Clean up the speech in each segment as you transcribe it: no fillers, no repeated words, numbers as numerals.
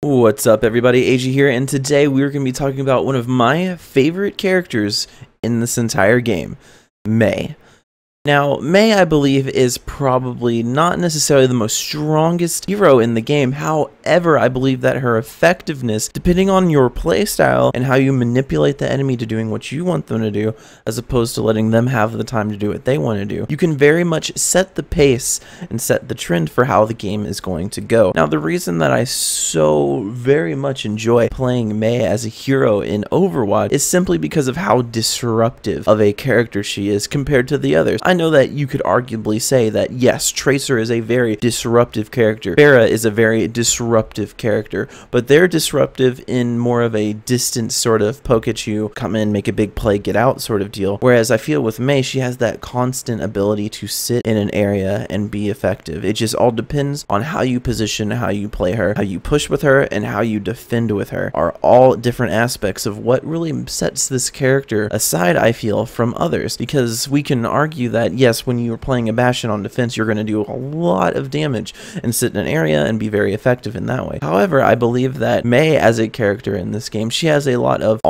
What's up, everybody? Aigey here, and today we're going to be talking about one of my favorite characters in this entire game, Mei. Now, Mei, I believe, is probably not necessarily the most strongest hero in the game. However, I believe that her effectiveness, depending on your playstyle and how you manipulate the enemy to doing what you want them to do, as opposed to letting them have the time to do what they want to do, you can very much set the pace and set the trend for how the game is going to go. Now, the reason that I so very much enjoy playing Mei as a hero in Overwatch is simply because of how disruptive of a character she is compared to the others. I know that you could arguably say that yes, Tracer is a very disruptive character, Pharah is a very disruptive character, but they're disruptive in more of a distant sort of poke at you, come in, make a big play, get out sort of deal. Whereas I feel with Mei, she has that constant ability to sit in an area and be effective. It just all depends on how you position, how you play her, how you push with her, and how you defend with her are all different aspects of what really sets this character aside, I feel, from others. Because we can argue that yes, when you're playing a Bastion on defense, you're going to do a lot of damage and sit in an area and be very effective in that way. However, I believe that Mei as a character in this game, she has a lot of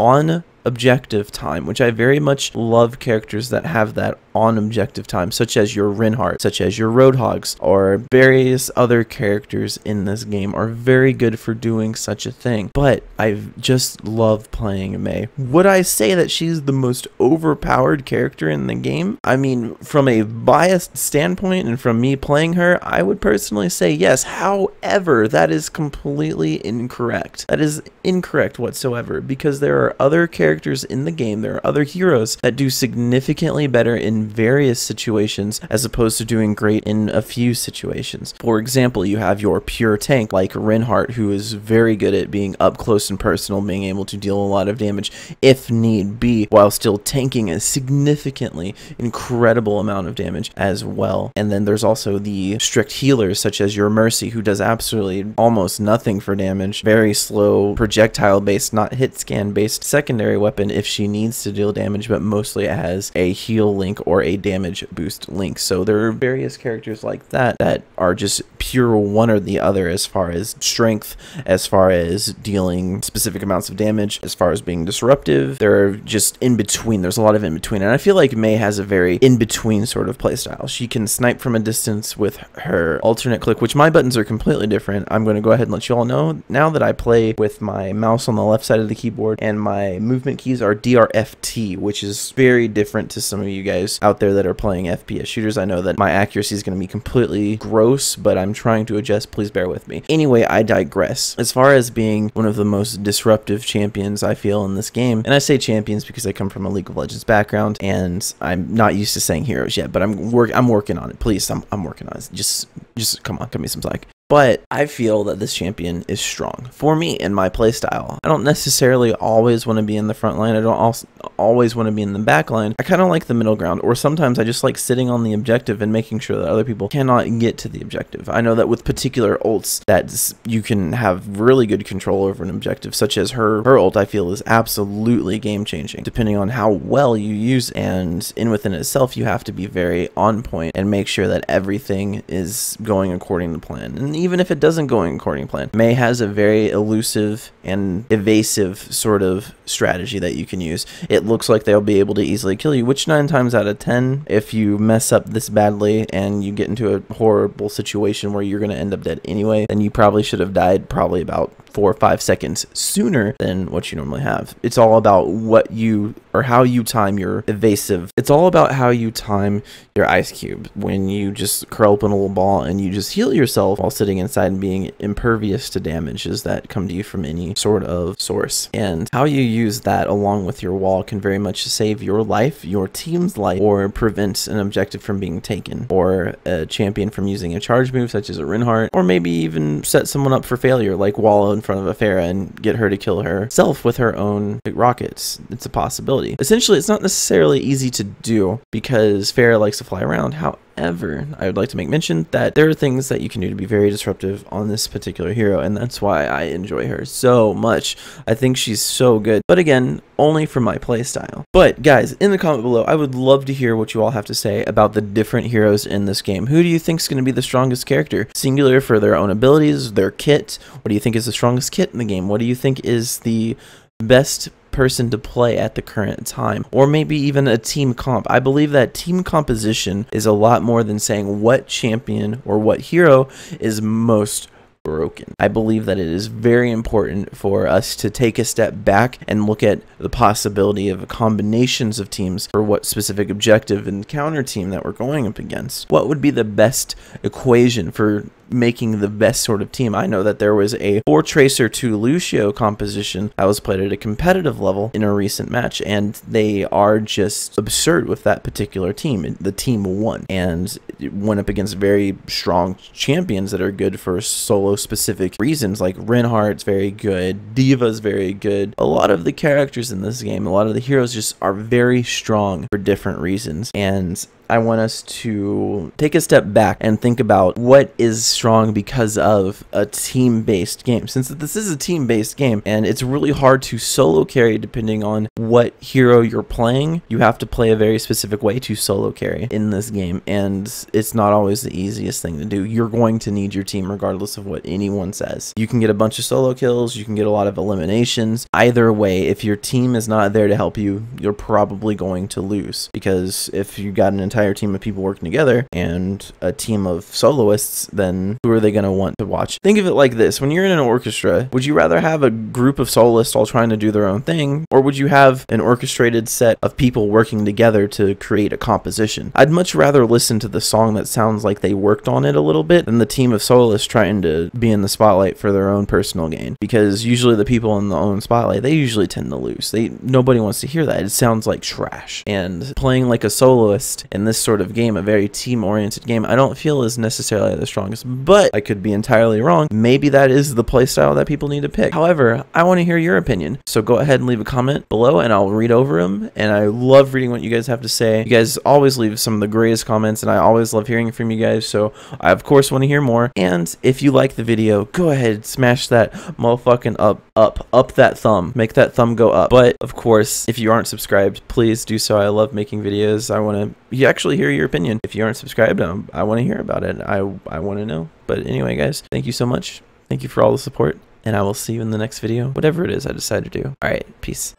objective time, which I very much love characters that have that on objective time, such as your Reinhardt, such as your Roadhogs, or various other characters in this game are very good for doing such a thing. But I just love playing Mei. Would I say that she's the most overpowered character in the game? I mean, from a biased standpoint and from me playing her, I would personally say yes. However, that is completely incorrect. That is incorrect whatsoever, because there are other characters in the game, there are other heroes that do significantly better in various situations as opposed to doing great in a few situations. For example, you have your pure tank like Reinhardt, who is very good at being up close and personal, being able to deal a lot of damage if need be, while still tanking a significantly incredible amount of damage as well. And then there's also the strict healers such as your Mercy, who does absolutely almost nothing for damage, very slow projectile based, not hit scan based secondary weapon if she needs to deal damage, but mostly it has a heal link or a damage boost link. So there are various characters like that that are just pure one or the other as far as strength, as far as dealing specific amounts of damage, as far as being disruptive. They're just in between. There's a lot of in between, and I feel like Mei has a very in between sort of playstyle. She can snipe from a distance with her alternate click, which my buttons are completely different. I'm going to go ahead and let you all know now that I play with my mouse on the left side of the keyboard and my movement keys are DRFT, which is very different to some of you guys out there that are playing FPS shooters. I know that my accuracy is going to be completely gross, but I'm trying to adjust. Please bear with me. Anyway, I digress. As far as being one of the most disruptive champions I feel in this game, and I say champions because I come from a League of Legends background and I'm not used to saying heroes yet, but I'm working on it. Please, I'm working on it. Just come on, give me some slack. But I feel that this champion is strong for me in my playstyle. I don't necessarily always want to be in the front line. I don't always want to be in the back line. I kind of like the middle ground, or sometimes I just like sitting on the objective and making sure that other people cannot get to the objective. I know that with particular ults that you can have really good control over an objective, such as her ult, I feel is absolutely game changing depending on how well you use it. And in within itself, you have to be very on point and make sure that everything is going according to plan. And even if it doesn't go according to plan, Mei has a very elusive and evasive sort of strategy that you can use. It looks like they'll be able to easily kill you, which 9 times out of 10, if you mess up this badly and you get into a horrible situation where you're going to end up dead anyway, then you probably should have died probably about 4 or 5 seconds sooner than what you normally have. It's all about what you or how you time your evasive. It's all about how you time your ice cube when you just curl up in a little ball and you just heal yourself while sitting inside and being impervious to damages that come to you from any sort of source. And how you use that along with your wall can very much save your life, your team's life, or prevent an objective from being taken, or a champion from using a charge move such as a Reinhardt, or maybe even set someone up for failure like wall in front of a Pharah and get her to kill herself with her own rockets. It's a possibility. Essentially, it's not necessarily easy to do because Pharah likes to fly around. However, I would like to make mention that there are things that you can do to be very disruptive on this particular hero, and that's why I enjoy her so much. I think she's so good, but again, only for my playstyle. But guys, in the comment below, I would love to hear what you all have to say about the different heroes in this game. Who do you think is going to be the strongest character? Singular for their own abilities, their kit. What do you think is the strongest kit in the game? What do you think is the best person to play at the current time? Or maybe even a team comp. I believe that team composition is a lot more than saying what champion or what hero is most broken. I believe that it is very important for us to take a step back and look at the possibility of combinations of teams for what specific objective and counter team that we're going up against. What would be the best equation for making the best sort of team? I know that there was a 4 Tracer to Lucio composition that was played at a competitive level in a recent match, and they are just absurd with that particular team. The team won, and it went up against very strong champions that are good for solo specific reasons, like Reinhardt's very good, Diva's very good. A lot of the characters in this game, a lot of the heroes just are very strong for different reasons, and I want us to take a step back and think about what is strong because of a team-based game. Since this is a team-based game and it's really hard to solo carry depending on what hero you're playing, you have to play a very specific way to solo carry in this game, and it's not always the easiest thing to do. You're going to need your team regardless of what anyone says. You can get a bunch of solo kills, you can get a lot of eliminations. Either way, if your team is not there to help you, you're probably going to lose, because if you got an entire team of people working together and a team of soloists, then who are they going to want to watch? Think of it like this: when you're in an orchestra, would you rather have a group of soloists all trying to do their own thing, or would you have an orchestrated set of people working together to create a composition? I'd much rather listen to the song that sounds like they worked on it a little bit than the team of soloists trying to be in the spotlight for their own personal gain, because usually the people in the own spotlight, they usually tend to lose. Nobody wants to hear that. It sounds like trash. And playing like a soloist in this sort of game, a very team-oriented game, I don't feel is necessarily the strongest, but I could be entirely wrong. Maybe that is the playstyle that people need to pick. However, I want to hear your opinion, so go ahead and leave a comment below and I'll read over them, and I love reading what you guys have to say. You guys always leave some of the greatest comments, and I always love hearing from you guys, so I of course want to hear more. And if you like the video, go ahead, smash that motherfucking up that thumb, make that thumb go up. But of course, if you aren't subscribed, please do so. I love making videos. I want to actually hear your opinion. If you aren't subscribed, I want to hear about it. I want to know. But anyway, guys, thank you so much. Thank you for all the support, and I will see you in the next video, whatever it is I decide to do. All right, peace.